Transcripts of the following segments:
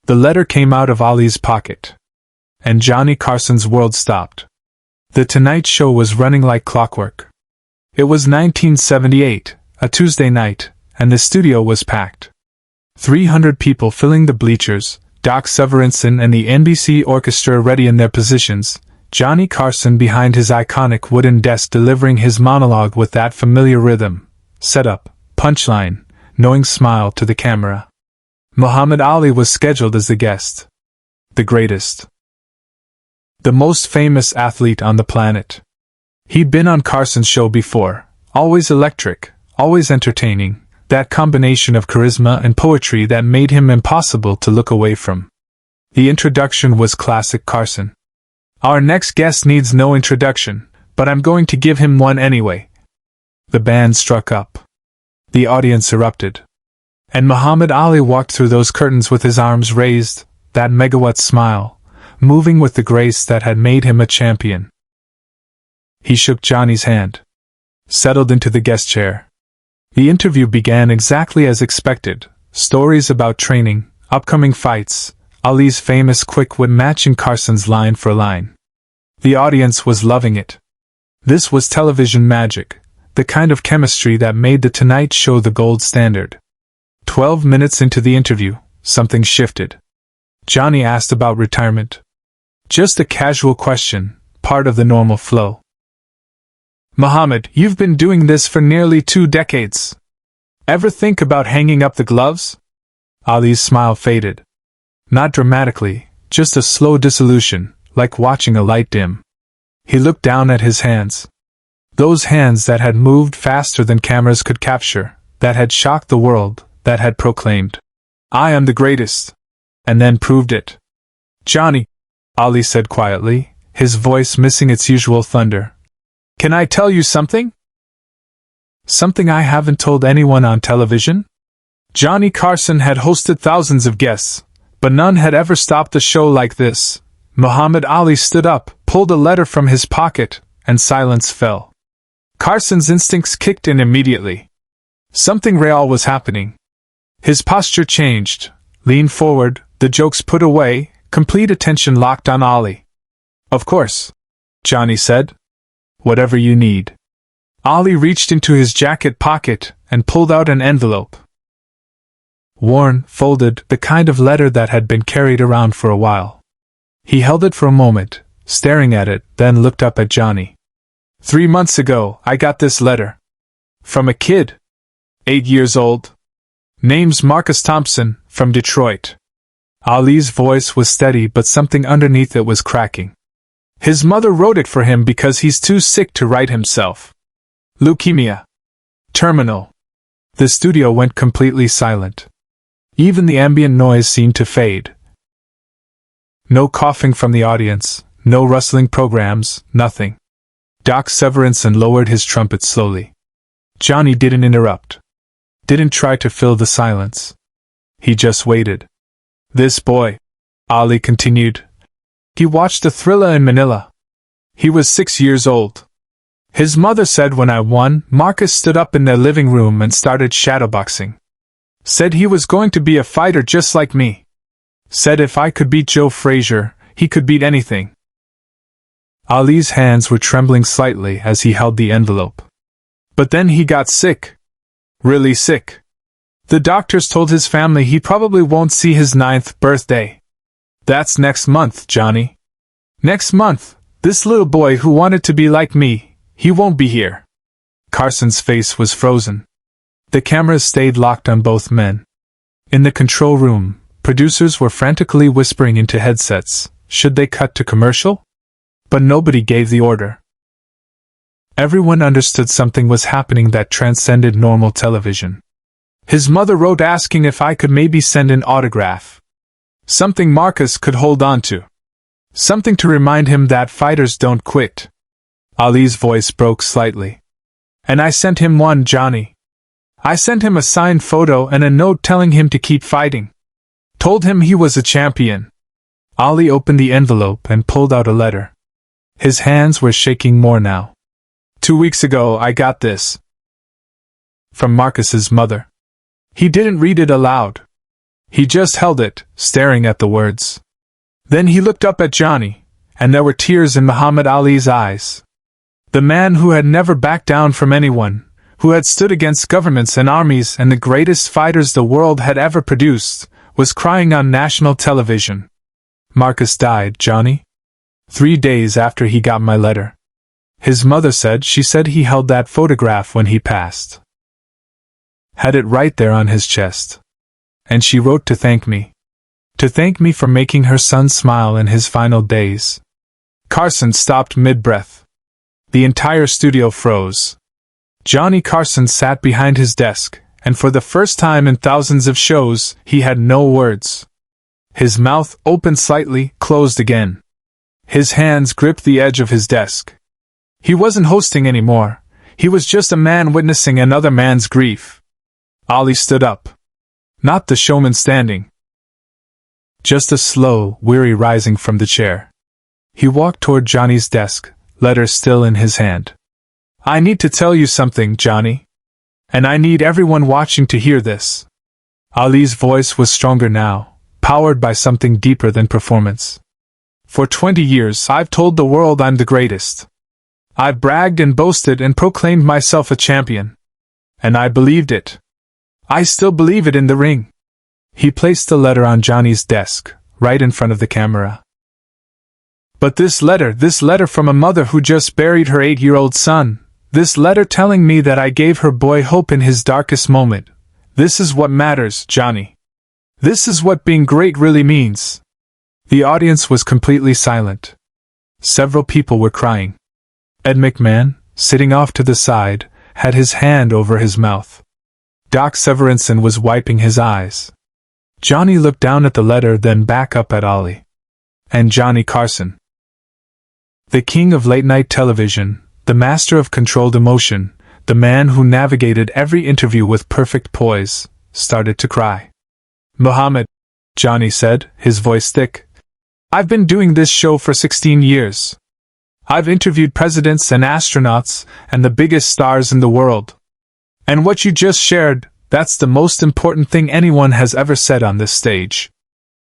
The letter came out of Ali's pocket. And Johnny Carson's world stopped. The Tonight Show was running like clockwork. It was 1978, a Tuesday night, and the studio was packed. 300 people filling the bleachers, Doc Severinsen and the NBC orchestra ready in their positions, Johnny Carson behind his iconic wooden desk delivering his monologue with that familiar rhythm, setup, punchline, knowing smile to the camera. Muhammad Ali was scheduled as the guest. The greatest. The most famous athlete on the planet. He'd been on Carson's show before, always electric, always entertaining, that combination of charisma and poetry that made him impossible to look away from. The introduction was classic Carson. Our next guest needs no introduction, but I'm going to give him one anyway. The band struck up. The audience erupted. And Muhammad Ali walked through those curtains with his arms raised, that megawatt smile, moving with the grace that had made him a champion. He shook Johnny's hand. Settled into the guest chair. The interview began exactly as expected. Stories about training, upcoming fights, Ali's famous quick wit matching Carson's line for line. The audience was loving it. This was television magic, the kind of chemistry that made The Tonight Show the gold standard. 12 minutes into the interview, something shifted. Johnny asked about retirement. Just a casual question, part of the normal flow. Muhammad, you've been doing this for nearly 2 decades. Ever think about hanging up the gloves? Ali's smile faded. Not dramatically, just a slow dissolution, like watching a light dim. He looked down at his hands. Those hands that had moved faster than cameras could capture, that had shocked the world, that had proclaimed, "I am the greatest," and then proved it. Johnny, Ali said quietly, his voice missing its usual thunder. Can I tell you something? Something I haven't told anyone on television? Johnny Carson had hosted thousands of guests, but none had ever stopped a show like this. Muhammad Ali stood up, pulled a letter from his pocket, and silence fell. Carson's instincts kicked in immediately. Something real was happening. His posture changed, leaned forward, the jokes put away, complete attention locked on Ali. Of course, Johnny said. Whatever you need. Ali reached into his jacket pocket and pulled out an envelope. Worn, folded, the kind of letter that had been carried around for a while. He held it for a moment, staring at it, then looked up at Johnny. 3 months ago, I got this letter. From a kid. 8 years old. Name's Marcus Thompson, from Detroit. Ali's voice was steady, but something underneath it was cracking. His mother wrote it for him because he's too sick to write himself. Leukemia. Terminal. The studio went completely silent. Even the ambient noise seemed to fade. No coughing from the audience, no rustling programs, nothing. Doc Severinsen lowered his trumpet slowly. Johnny didn't interrupt. Didn't try to fill the silence. He just waited. This boy, Ali continued. He watched a thriller in Manila. He was 6 years old. His mother said when I won, Marcus stood up in their living room and started shadowboxing. Said he was going to be a fighter just like me. Said if I could beat Joe Frazier, he could beat anything. Ali's hands were trembling slightly as he held the envelope. But then he got sick. Really sick. The doctors told his family he probably won't see his 9th birthday. That's next month, Johnny. Next month, this little boy who wanted to be like me, he won't be here. Carson's face was frozen. The cameras stayed locked on both men. In the control room, producers were frantically whispering into headsets, should they cut to commercial? But nobody gave the order. Everyone understood something was happening that transcended normal television. His mother wrote asking if I could maybe send an autograph. Something Marcus could hold on to. Something to remind him that fighters don't quit. Ali's voice broke slightly. And I sent him one, Johnny. I sent him a signed photo and a note telling him to keep fighting. Told him he was a champion. Ali opened the envelope and pulled out a letter. His hands were shaking more now. 2 weeks ago I got this. From Marcus's mother. He didn't read it aloud. He just held it, staring at the words. Then he looked up at Johnny, and there were tears in Muhammad Ali's eyes. The man who had never backed down from anyone, who had stood against governments and armies and the greatest fighters the world had ever produced, was crying on national television. Marcus died, Johnny. 3 days after he got my letter. His mother said he held that photograph when he passed. Had it right there on his chest. And she wrote to thank me. To thank me for making her son smile in his final days. Carson stopped mid-breath. The entire studio froze. Johnny Carson sat behind his desk, and for the first time in thousands of shows, he had no words. His mouth opened slightly, closed again. His hands gripped the edge of his desk. He wasn't hosting anymore. He was just a man witnessing another man's grief. Ali stood up. Not the showman standing. Just a slow, weary rising from the chair. He walked toward Johnny's desk, letter still in his hand. I need to tell you something, Johnny. And I need everyone watching to hear this. Ali's voice was stronger now, powered by something deeper than performance. For 20 years I've told the world I'm the greatest. I've bragged and boasted and proclaimed myself a champion. And I believed it. I still believe it in the ring. He placed the letter on Johnny's desk, right in front of the camera. But this letter from a mother who just buried her 8-year-old son, this letter telling me that I gave her boy hope in his darkest moment, this is what matters, Johnny. This is what being great really means. The audience was completely silent. Several people were crying. Ed McMahon, sitting off to the side, had his hand over his mouth. Doc Severinsen was wiping his eyes. Johnny looked down at the letter, then back up at Ali. And Johnny Carson. The king of late-night television, the master of controlled emotion, the man who navigated every interview with perfect poise, started to cry. Muhammad, Johnny said, his voice thick. I've been doing this show for 16 years. I've interviewed presidents and astronauts and the biggest stars in the world. And what you just shared, that's the most important thing anyone has ever said on this stage.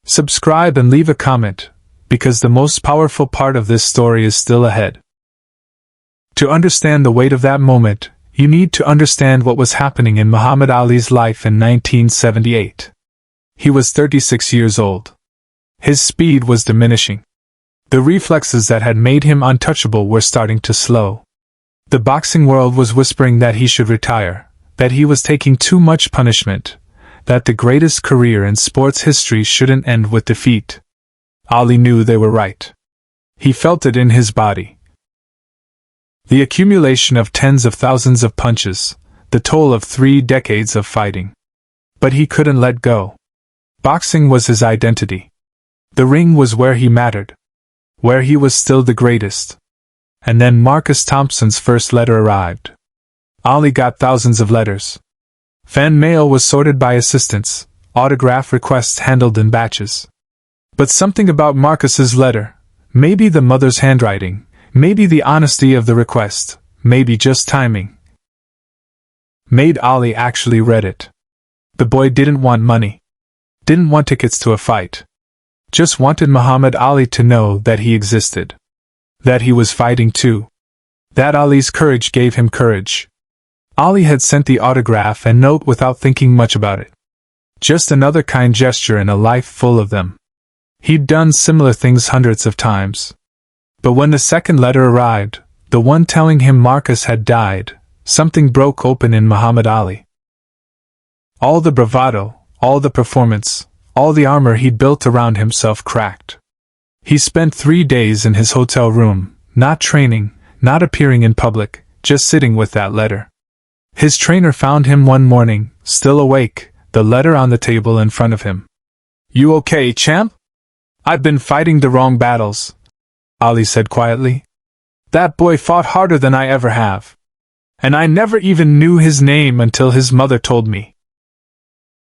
Subscribe and leave a comment, because the most powerful part of this story is still ahead. To understand the weight of that moment, you need to understand what was happening in Muhammad Ali's life in 1978. He was 36 years old. His speed was diminishing. The reflexes that had made him untouchable were starting to slow. The boxing world was whispering that he should retire, that he was taking too much punishment, that the greatest career in sports history shouldn't end with defeat. Ali knew they were right. He felt it in his body. The accumulation of tens of thousands of punches, the toll of 3 decades of fighting. But he couldn't let go. Boxing was his identity. The ring was where he mattered. Where he was still the greatest. And then Marcus Thompson's first letter arrived. Ali got thousands of letters. Fan mail was sorted by assistants, autograph requests handled in batches. But something about Marcus's letter, maybe the mother's handwriting, maybe the honesty of the request, maybe just timing, made Ali actually read it. The boy didn't want money. Didn't want tickets to a fight. Just wanted Muhammad Ali to know that he existed. That he was fighting too. That Ali's courage gave him courage. Ali had sent the autograph and note without thinking much about it. Just another kind gesture in a life full of them. He'd done similar things hundreds of times. But when the second letter arrived, the one telling him Marcus had died, something broke open in Muhammad Ali. All the bravado, all the performance, all the armor he'd built around himself cracked. He spent 3 days in his hotel room, not training, not appearing in public, just sitting with that letter. His trainer found him one morning, still awake, the letter on the table in front of him. You okay, champ? I've been fighting the wrong battles, Ali said quietly. That boy fought harder than I ever have. And I never even knew his name until his mother told me.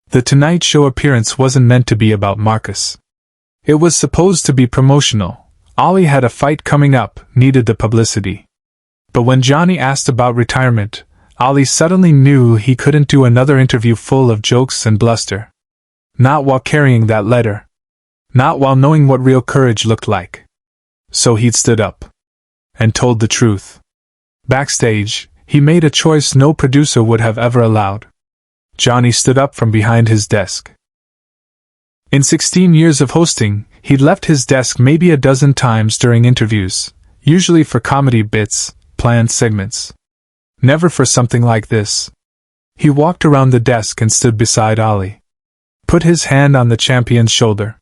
The Tonight Show appearance wasn't meant to be about Marcus. It was supposed to be promotional. Ali had a fight coming up, needed the publicity. But when Johnny asked about retirement, Ali suddenly knew he couldn't do another interview full of jokes and bluster. Not while carrying that letter. Not while knowing what real courage looked like. So he'd stood up. And told the truth. Backstage, he made a choice no producer would have ever allowed. Johnny stood up from behind his desk. In 16 years of hosting, he'd left his desk maybe a dozen times during interviews, usually for comedy bits, planned segments. Never for something like this. He walked around the desk and stood beside Ali. Put his hand on the champion's shoulder.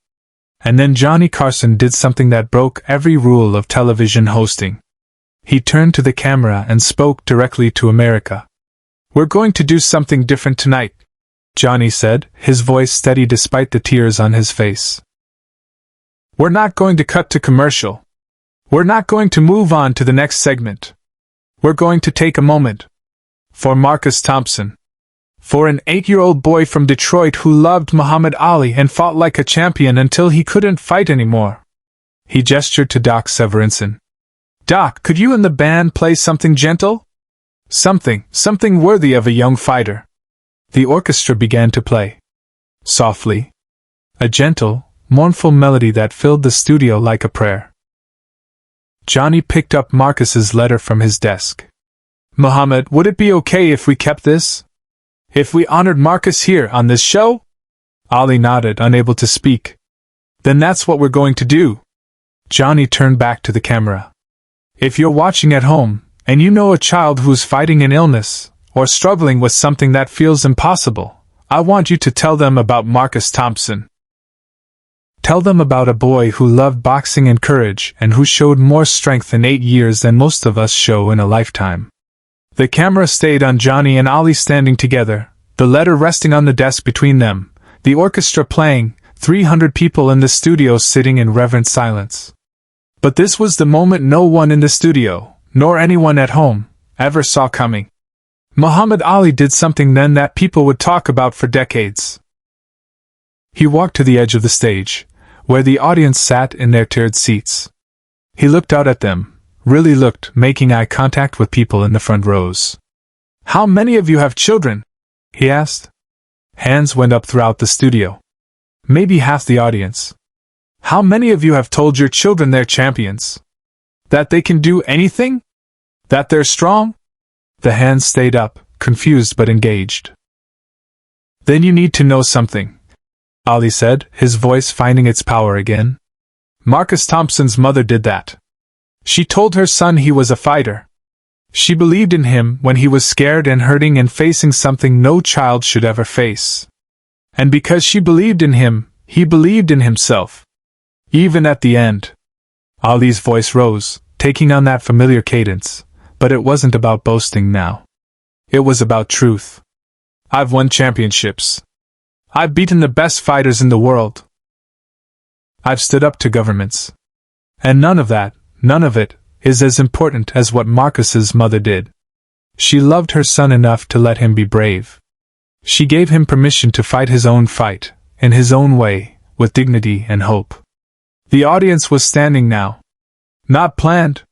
And then Johnny Carson did something that broke every rule of television hosting. He turned to the camera and spoke directly to America. "We're going to do something different tonight," Johnny said, his voice steady despite the tears on his face. "We're not going to cut to commercial. We're not going to move on to the next segment. We're going to take a moment. For Marcus Thompson. For an 8-year-old boy from Detroit who loved Muhammad Ali and fought like a champion until he couldn't fight anymore." He gestured to Doc Severinsen. "Doc, could you and the band play something gentle? Something worthy of a young fighter." The orchestra began to play. Softly. A gentle, mournful melody that filled the studio like a prayer. Johnny picked up Marcus's letter from his desk. "Muhammad, would it be okay if we kept this? If we honored Marcus here on this show?" Ali nodded, unable to speak. "Then that's what we're going to do." Johnny turned back to the camera. "If you're watching at home, and you know a child who's fighting an illness, or struggling with something that feels impossible, I want you to tell them about Marcus Thompson. Tell them about a boy who loved boxing and courage and who showed more strength in 8 years than most of us show in a lifetime." The camera stayed on Johnny and Ali standing together, the letter resting on the desk between them, the orchestra playing, 300 people in the studio sitting in reverent silence. But this was the moment no one in the studio, nor anyone at home, ever saw coming. Muhammad Ali did something then that people would talk about for decades. He walked to the edge of the stage, where the audience sat in their tiered seats. He looked out at them, really looked, making eye contact with people in the front rows. "How many of you have children?" he asked. Hands went up throughout the studio. Maybe half the audience. "How many of you have told your children they're champions? That they can do anything? That they're strong?" The hands stayed up, confused but engaged. "Then you need to know something," Ali said, his voice finding its power again. "Marcus Thompson's mother did that. She told her son he was a fighter. She believed in him when he was scared and hurting and facing something no child should ever face. And because she believed in him, he believed in himself. Even at the end." Ali's voice rose, taking on that familiar cadence, but it wasn't about boasting now. It was about truth. "I've won championships. I've beaten the best fighters in the world. I've stood up to governments. And none of it, is as important as what Marcus's mother did. She loved her son enough to let him be brave. She gave him permission to fight his own fight, in his own way, with dignity and hope." The audience was standing now. Not planned.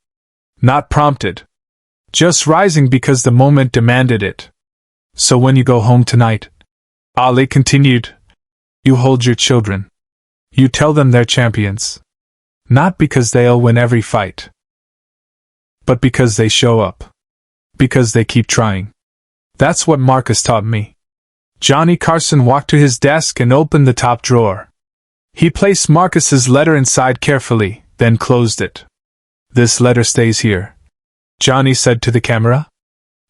Not prompted. Just rising because the moment demanded it. "So when you go home tonight," Ali continued, "you hold your children. You tell them they're champions. Not because they'll win every fight. But because they show up. Because they keep trying. That's what Marcus taught me." Johnny Carson walked to his desk and opened the top drawer. He placed Marcus's letter inside carefully, then closed it. "This letter stays here," Johnny said to the camera.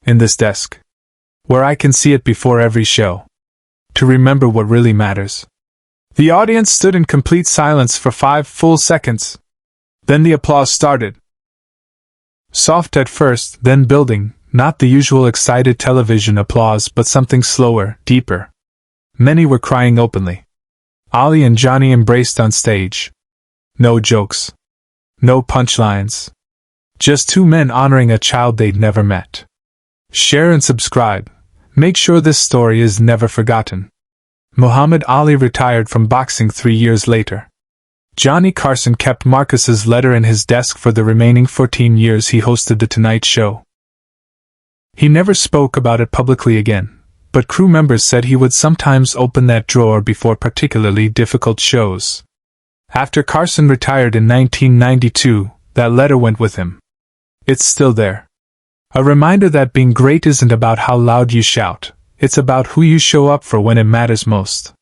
"In this desk. Where I can see it before every show. To remember what really matters." The audience stood in complete silence for 5 full seconds. Then the applause started. Soft at first, then building, not the usual excited television applause but something slower, deeper. Many were crying openly. Ali and Johnny embraced on stage. No jokes. No punchlines. Just 2 men honoring a child they'd never met. Share and subscribe. Make sure this story is never forgotten. Muhammad Ali retired from boxing 3 years later. Johnny Carson kept Marcus's letter in his desk for the remaining 14 years he hosted The Tonight Show. He never spoke about it publicly again, but crew members said he would sometimes open that drawer before particularly difficult shows. After Carson retired in 1992, that letter went with him. It's still there. A reminder that being great isn't about how loud you shout, it's about who you show up for when it matters most.